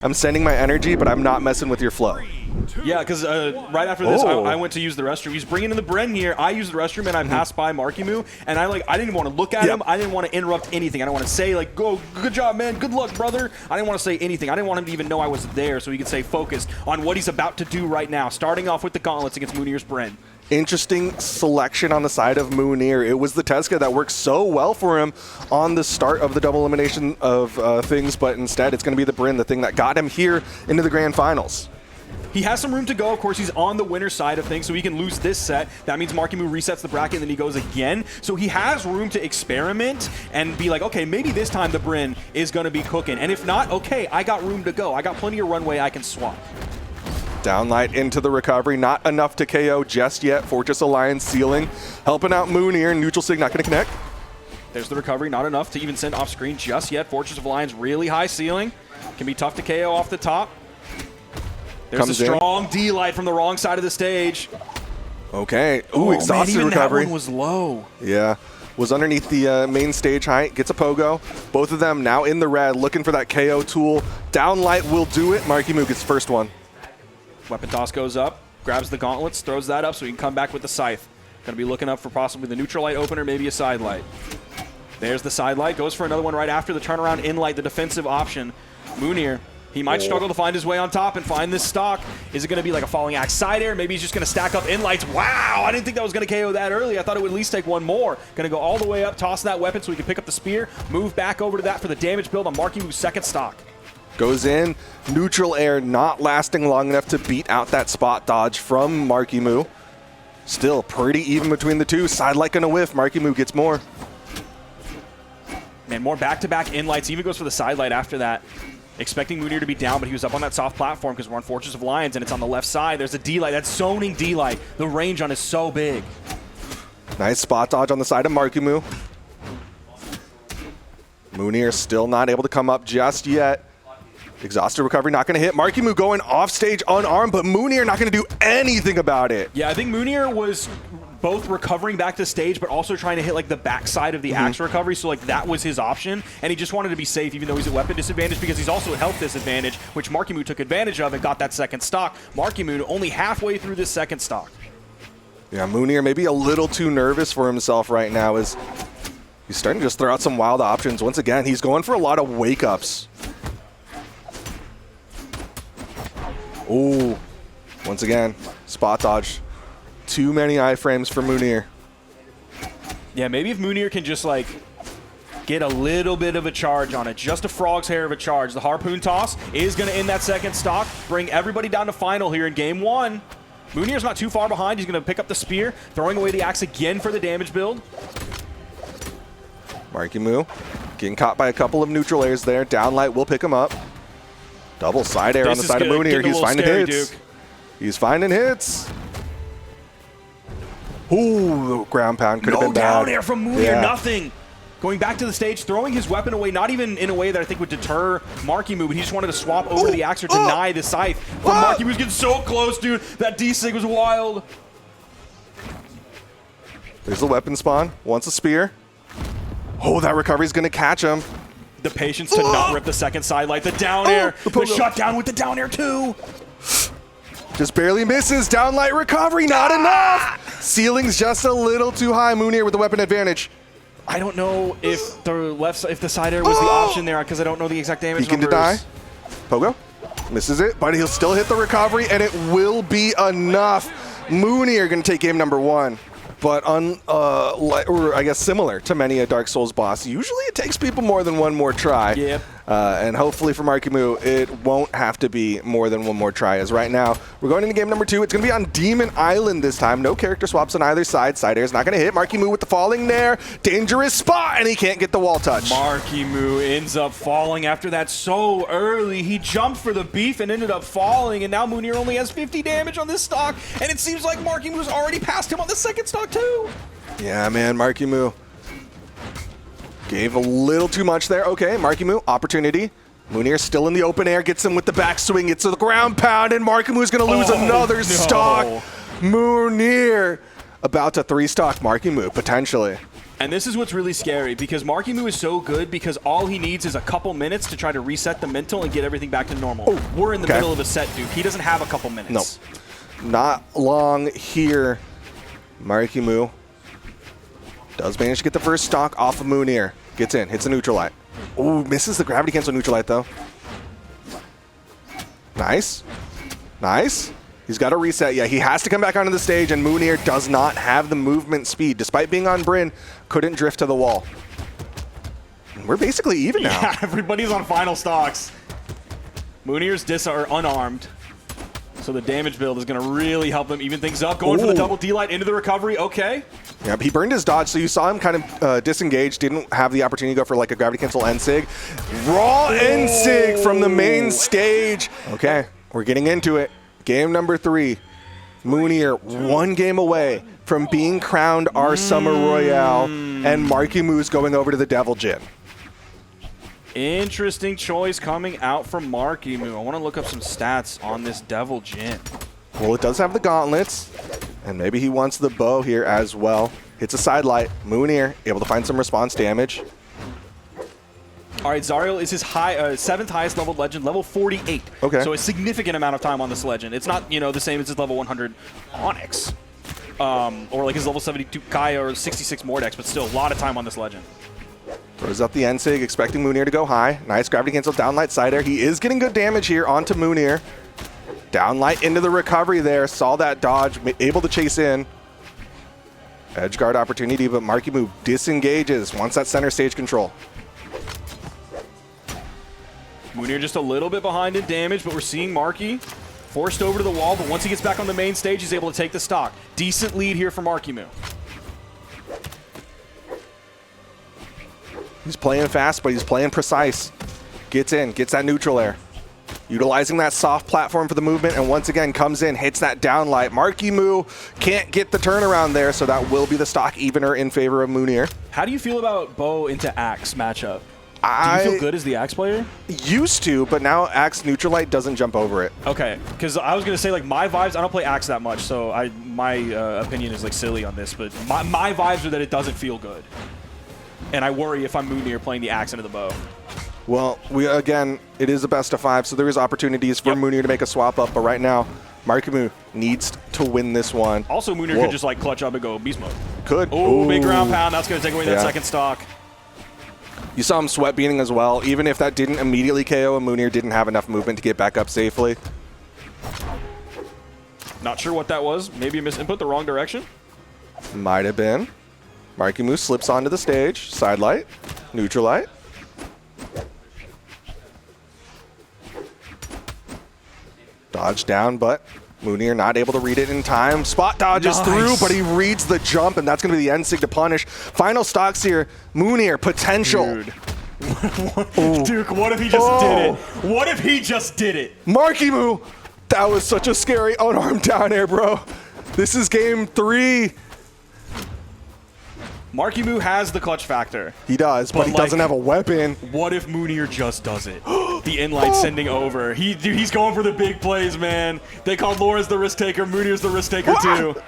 I'm sending my energy, but I'm not messing with your flow. Yeah, because right after this, I went to use the restroom. He's bringing in the Bren here. I used the restroom, and I passed by Marckiemoo, and I didn't even want to look at him. I didn't want to interrupt anything. I didn't want to say, like, go, good job, man. Good luck, brother. I didn't want to say anything. I didn't want him to even know I was there so he could stay focused on what he's about to do right now, starting off with the gauntlets against Mounir's Bren. Interesting selection on the side of Mounir. It was the Tesca that worked so well for him on the start of the double elimination of things, but instead it's going to be the Bren, the thing that got him here into the grand finals. He has some room to go. Of course, he's on the winner's side of things, so he can lose this set. That means Marckiemoo resets the bracket, and then he goes again. So he has room to experiment and be like, okay, maybe this time the Bren is going to be cooking. And if not, okay, I got room to go. I got plenty of runway I can swap. Downlight into the recovery, not enough to KO just yet. Fortress Alliance sealing, helping out Mounir. Neutral Sig not going to connect. There's the recovery, not enough to even send off screen just yet. Fortress of Alliance really high ceiling. Can be tough to KO off the top. There's a strong D-light from the wrong side of the stage. Okay. Ooh, exhausted man, even recovery. That one was low. Yeah. Was underneath the main stage height. Gets a pogo. Both of them now in the red, looking for that KO tool. Downlight will do it. Marckiemoo gets first one. Weapon toss goes up, grabs the gauntlets, throws that up so he can come back with the scythe. Going to be looking up for possibly the neutral light opener, maybe a side light. There's the side light, goes for another one right after the turnaround in light, the defensive option. Mounir, he might struggle to find his way on top and find this stock. Is it going to be like a falling axe side air? Maybe he's just going to stack up in lights. Wow, I didn't think that was going to KO that early. I thought it would at least take one more. Going to go all the way up, toss that weapon so he can pick up the spear, move back over to that for the damage build on Marckiemoo's second stock. Goes in, neutral air not lasting long enough to beat out that spot dodge from Marckiemoo. Still pretty even between the two. Side light gonna whiff, Marckiemoo gets more. Man, more back-to-back in-lights, even goes for the side light after that. Expecting Mounir to be down, but he was up on that soft platform because we're on Fortress of Lions and it's on the left side. There's a D-light, that's zoning D-light. The range on is so big. Nice spot dodge on the side of Marckiemoo. Mounir still not able to come up just yet. Exhausted recovery, not going to hit. Marckiemoo going off stage unarmed, but Mounir not going to do anything about it. Yeah, I think Mounir was both recovering back to stage, but also trying to hit like the backside of the axe recovery. So like that was his option, and he just wanted to be safe, even though he's at weapon disadvantage, because he's also at health disadvantage, which Marckiemoo took advantage of and got that second stock. Marckiemoo only halfway through this second stock. Yeah, Mounir maybe a little too nervous for himself right now as he's starting to just throw out some wild options. Once again, he's going for a lot of wake-ups. Ooh, once again, spot dodge. Too many iframes for Mounir. Yeah, maybe if Mounir can just like get a little bit of a charge on it, just a frog's hair of a charge. The harpoon toss is going to end that second stock, bring everybody down to final here in game one. Mounir's not too far behind. He's going to pick up the spear, throwing away the axe again for the damage build. Marckiemoo getting caught by a couple of neutral airs there. Downlight will pick him up. Double side air on the side of Mounir. He's finding hits. He's finding hits. Ooh, the ground pound could have been bad. No down air from Mounir, nothing. Going back to the stage, throwing his weapon away, not even in a way that I think would deter Marckiemoo, but he just wanted to swap over the axe or deny the scythe. Marckiemoo getting so close, dude. That D-Sig was wild. There's the weapon spawn. Wants a spear. Oh, that recovery's going to catch him. The patience to not rip the second side light. The down air. The shutdown with the down air too. Just barely misses. Downlight recovery. Not enough. Ceiling's just a little too high. Mounir with the weapon advantage. I don't know if the side air was the option there because I don't know the exact damage numbers. He can deny. Pogo misses it, but he'll still hit the recovery, and it will be enough. Mounir going to take game number one. But or I guess similar to many a Dark Souls boss, usually it takes people more than one more try. Yep. And hopefully for Marckiemoo, it won't have to be more than one more try. As right now, we're going into game number 2. It's going to be on Demon Island this time. No character swaps on either side. Side air's not going to hit. Marckiemoo with the falling there. Dangerous spot, and he can't get the wall touch. Marckiemoo ends up falling after that so early. He jumped for the beef and ended up falling, and now Mounir only has 50 damage on this stock, and it seems like Marckiemoo's already passed him on the second stock too. Yeah, man, Marckiemoo gave a little too much there. Okay, Marckiemoo, opportunity. Mounir still in the open air, gets him with the backswing. It's the ground pound, and Marckiemoo going to lose another stock. Mounir about to 3-stock Marckiemoo, potentially. And this is what's really scary, because Marckiemoo is so good because all he needs is a couple minutes to try to reset the mental and get everything back to normal. Oh, we're in the middle of a set, Duke. He doesn't have a couple minutes. No, not long here. Marckiemoo does manage to get the first stock off of Mounir. Gets in, hits the neutral light. Ooh, misses the gravity cancel neutral light though. Nice. Nice. He's got to reset. Yeah, he has to come back onto the stage, and Mounir does not have the movement speed. Despite being on Bryn, couldn't drift to the wall. And we're basically even now. Yeah, everybody's on final stocks. Mounir's dis are unarmed, so the damage build is going to really help him even things up. Going for the double D-light into the recovery. Okay. Yeah, he burned his dodge, so you saw him kind of disengage, didn't have the opportunity to go for like a gravity cancel N-Sig. Raw N-Sig from the main stage. Okay, we're getting into it. Game number 3. Mounir 1 game away from being crowned our Summer Royale, and Marckiemoo is going over to the Devil Jin. Interesting choice coming out from Marckiemoo. I want to look up some stats on this Devil Jin. Well, it does have the gauntlets, and maybe he wants the bow here as well. Hits a side light. Mounir able to find some response damage. All right, Zariel is his 7th highest leveled legend, level 48. Okay. So a significant amount of time on this legend. It's not, the same as his level 100 Onyx. Or like his level 72 Kaya or 66 Mordex, but still a lot of time on this legend. Throws up the N-Sig, expecting Mounir to go high. Nice gravity cancel, downlight side air. He is getting good damage here onto Mounir. Downlight into the recovery there. Saw that dodge, able to chase in. Edge guard opportunity, but Marckiemoo disengages, wants that center stage control. Mounir just a little bit behind in damage, but we're seeing Marky forced over to the wall, but once he gets back on the main stage, he's able to take the stock. Decent lead here for Marckiemoo. He's playing fast, but he's playing precise. Gets in, gets that neutral air. Utilizing that soft platform for the movement, and once again comes in, hits that downlight. Marckiemoo can't get the turnaround there, so that will be the stock evener in favor of Mounir. How do you feel about Bow into Axe matchup? Do you feel good as the Axe player? Used to, but now Axe neutral light doesn't jump over it. Okay, because I was going to say, like, my vibes, I don't play Axe that much, so my opinion is, like, silly on this, but my vibes are that it doesn't feel good. And I worry if I'm Mounir playing the Axe into the Bow. Well, again, it is a best of 5, so there is opportunities for Mounir to make a swap up, but right now, Marckiemoo needs to win this one. Also, Mounir could just, like, clutch up and go beast mode. Could. Oh, big ground pound. That's going to take away that second stock. You saw him sweat beating as well. Even if that didn't immediately KO, Mounir didn't have enough movement to get back up safely. Not sure what that was. Maybe a misinput the wrong direction. Might have been. Marckiemoo slips onto the stage. Side light. Neutral light. Dodge down, but Mounir not able to read it in time. Spot dodges through, but he reads the jump, and that's going to be the N-Sig to punish. Final stocks here. Mounir, potential. Dude. Duke, what if he just did it? What if he just did it? Marckiemoo, that was such a scary unarmed down air, bro. This is game 3. Marckiemoo has the clutch factor. He does, but he doesn't have a weapon. What if Mounir just does it? The in-light sending over. He's going for the big plays, man. They called Laura's the risk taker. Mounir's the risk taker, too.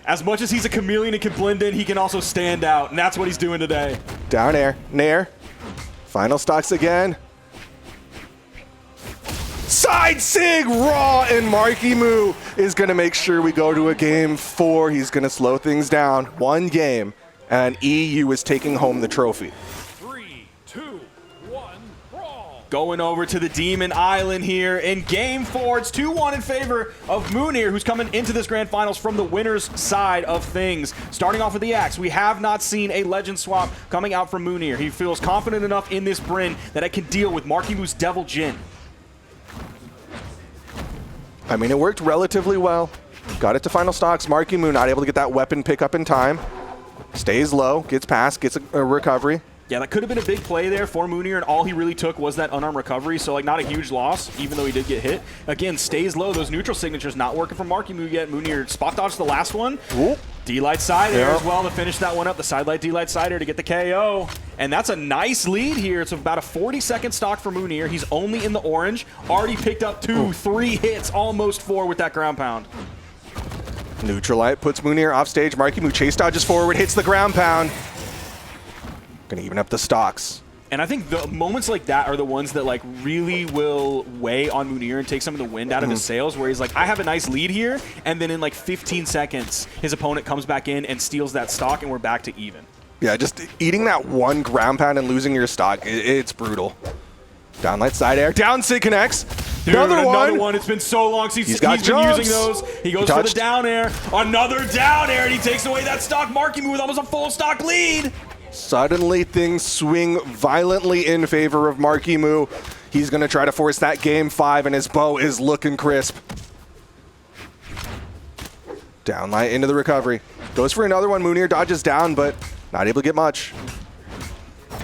As much as he's a chameleon and can blend in, he can also stand out, and that's what he's doing today. Down air, nair. Final stocks again. Side sig raw, and Marckiemoo is going to make sure we go to a game 4. He's going to slow things down. 1 game, and EU is taking home the trophy. 3, 2, 1, brawl. Going over to the Demon Island here in game 4. It's 2-1 in favor of Mounir, who's coming into this grand finals from the winner's side of things. Starting off with the Axe, we have not seen a legend swap coming out from Mounir. He feels confident enough in this Bryn that it can deal with Marckiemoo's Devil Jin. I mean, it worked relatively well. Got it to final stocks. Marckiemoo not able to get that weapon pickup in time. Stays low, gets past, gets a recovery. Yeah, that could have been a big play there for Mounir, and all he really took was that unarmed recovery, so like not a huge loss, even though he did get hit. Again, stays low. Those neutral signatures not working for Marckiemoo yet. Mounir spot dodged the last one. D-light side air as well to finish that one up. The side light D-light side air to get the KO. And that's a nice lead here. It's about a 40-second stock for Mounir. He's only in the orange. Already picked up 2, 3 hits, almost 4 with that ground pound. Neutral light puts Mounir off stage. Marckiemoo chase dodges forward, hits the ground pound. Gonna even up the stocks. And I think the moments like that are the ones that like really will weigh on Mounir and take some of the wind out of his sails, where he's like, I have a nice lead here, and then in like 15 seconds, his opponent comes back in and steals that stock, and we're back to even. Yeah, just eating that one ground pound and losing your stock, it's brutal. Down light side air, down sig connects. Dude, another one. It's been so long since he's got been jumps. using those. He goes for the down air. Another down air, and he takes away that stock. Marckiemoo with almost a full stock lead. Suddenly things swing violently in favor of Marckiemoo. He's going to try to force that game 5, and his bow is looking crisp. Downlight into the recovery. Goes for another one. Mounir dodges down, but not able to get much.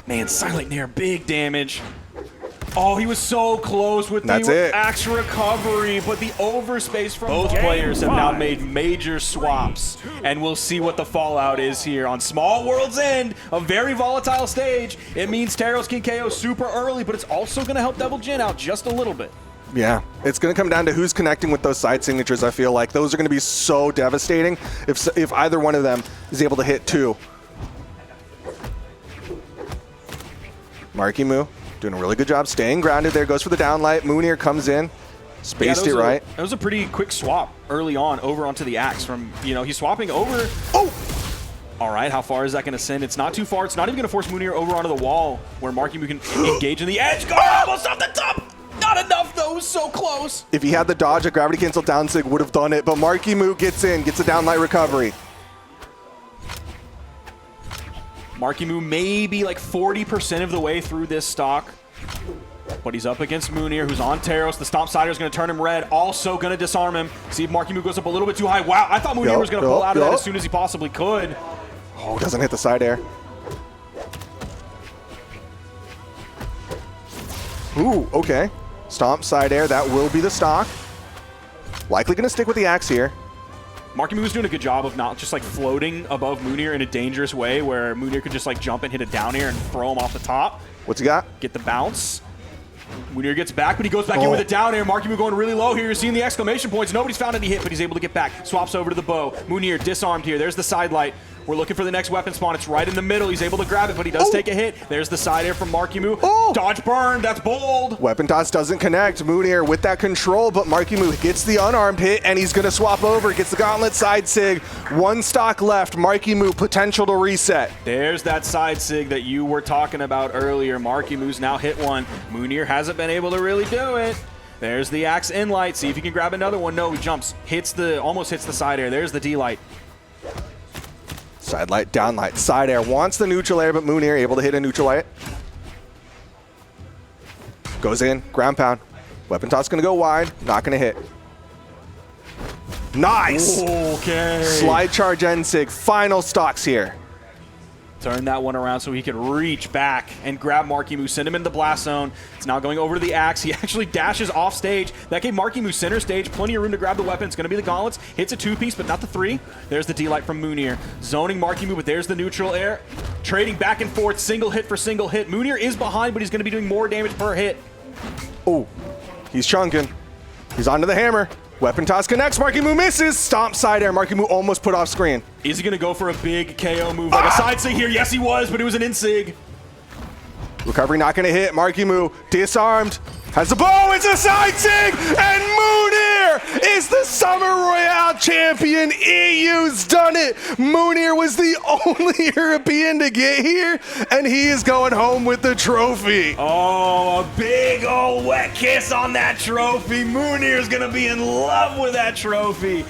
Man, Silent Nair, big damage. Oh, he was so close with That's the it. axe recovery, but the overspace from both players have now made major swaps, and we'll see what the fallout is here on Small World's End, a very volatile stage. It means Taros can KO super early, but it's also going to help Devil Jin out just a little bit. Yeah, it's going to come down to who's connecting with those side signatures. I feel like those are going to be so devastating if either one of them is able to hit 2. Marckiemoo doing a really good job staying grounded there. Goes for the downlight. Mounir comes in. Spaced it right. That was a pretty quick swap early on over onto the axe from, he's swapping over. Oh! All right, how far is that going to send? It's not too far. It's not even going to force Mounir over onto the wall where Marckiemoo can engage in the edge guard. Almost off the top. Not enough, though. It was so close. If he had the dodge, a gravity cancel down sig would have done it, but Marckiemoo gets in, gets a downlight recovery. Marckiemoo maybe like 40% of the way through this stock, but he's up against Mounir, who's on Taros. The Stomp Sider is going to turn him red, also going to disarm him. See if Marckiemoo goes up a little bit too high. Wow, I thought Mounir was going to pull out of that as soon as he possibly could. Oh, doesn't hit the side air. Ooh, okay. Stomp side air, that will be the stock. Likely going to stick with the axe here. Marckiemoo was doing a good job of not just like floating above Mounir in a dangerous way where Mounir could just like jump and hit a down air and throw him off the top. What's he got? Get the bounce. Mounir gets back, but he goes back in with a down air. Marckiemoo going really low here. You're seeing the exclamation points. Nobody's found any hit, but he's able to get back. Swaps over to the bow. Mounir disarmed here. There's the side light. We're looking for the next weapon spawn. It's right in the middle. He's able to grab it, but he does take a hit. There's the side air from Marckiemoo. Dodge burn. That's bold. Weapon toss doesn't connect. Mounir with that control, but Marckiemoo gets the unarmed hit, and he's going to swap over. Gets the gauntlet side sig. 1 stock left. Marckiemoo potential to reset. There's that side sig that you were talking about earlier. Marckiemoo's now hit one. Mounir hasn't been able to really do it. There's the axe in light. See if he can grab another one. No, he jumps. Almost hits the side air. There's the D light. Side light, down light, side air. Wants the neutral air, but Mounir able to hit a neutral light. Goes in, ground pound. Weapon toss going to go wide, not going to hit. Nice! Okay. Slide charge end sig, final stocks here. Turn that one around so he can reach back and grab Marckiemoo, send him in the blast zone. It's now going over to the axe. He actually dashes off stage. That gave Marckiemoo center stage, plenty of room to grab the weapon. It's going to be the gauntlets. Hits a 2-piece, but not the 3. There's the D-light from Mounir. Zoning Marckiemoo, but there's the neutral air. Trading back and forth, single hit for single hit. Mounir is behind, but he's going to be doing more damage per hit. Oh, he's chunking. He's onto the hammer. Weapon toss connects. Marckiemoo misses. Stomp side air. Marckiemoo almost put off screen. Is he going to go for a big KO move? Like a side sig here? Yes, he was, but it was an in-sig. Recovery not going to hit. Marckiemoo disarmed. Has the bow. It's a side sig. And Mounir is the Summer Royale champion. EU's done it. Mounir was the only European to get here, and he is going home with the trophy. Oh, a big old wet kiss on that trophy. Mounir's going to be in love with that trophy.